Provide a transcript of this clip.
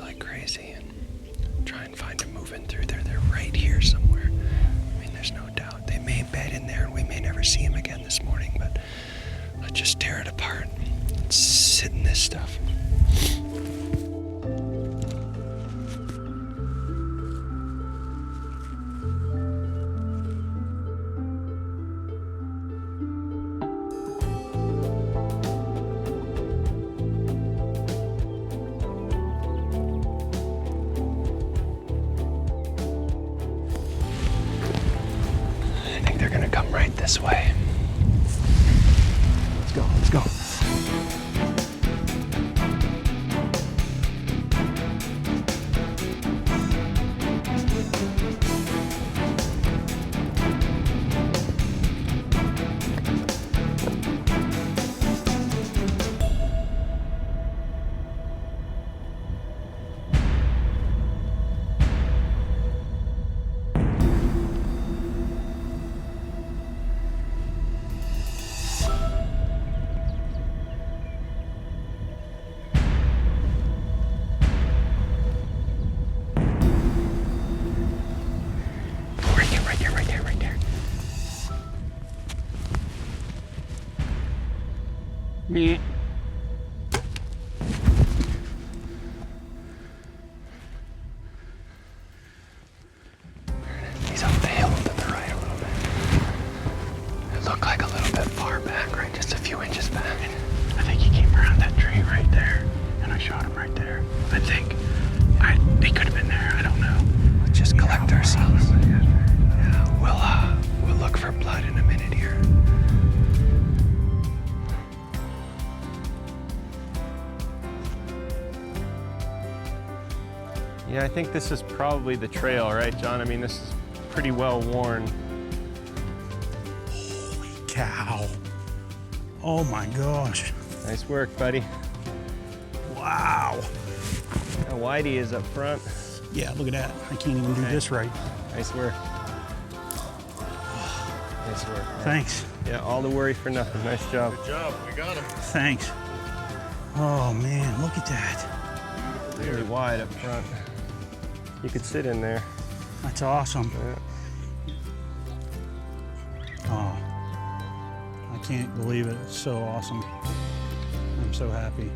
like crazy and try and find them moving through there. They're right here somewhere. I mean, there's no doubt. They may bed in there and we may never see them again this morning, but let's just tear it apart. Let's sit in this stuff. Right this way. Let's go, let's go. Me. He's up the hill to the right a little bit. It looked like a little bit far back, right? Just a few inches back. I think he came around that tree right there, and I shot him right there. I think. He could have been there. I don't know. Let's just collect ourselves. Yeah, we'll look for blood in a minute here. Yeah, I think this is probably the trail, right, John? I mean, this is pretty well worn. Holy cow. Oh my gosh. Nice work, buddy. Wow. How wide he is up front. Yeah, look at that. I can't even do this right. Nice work. Nice work. Man. Thanks. Yeah, all the worry for nothing. Nice job. Good job, we got him. Thanks. Oh man, look at that. Really wide up front. You could sit in there. That's awesome. Yeah. Oh, I can't believe it. It's so awesome. I'm so happy.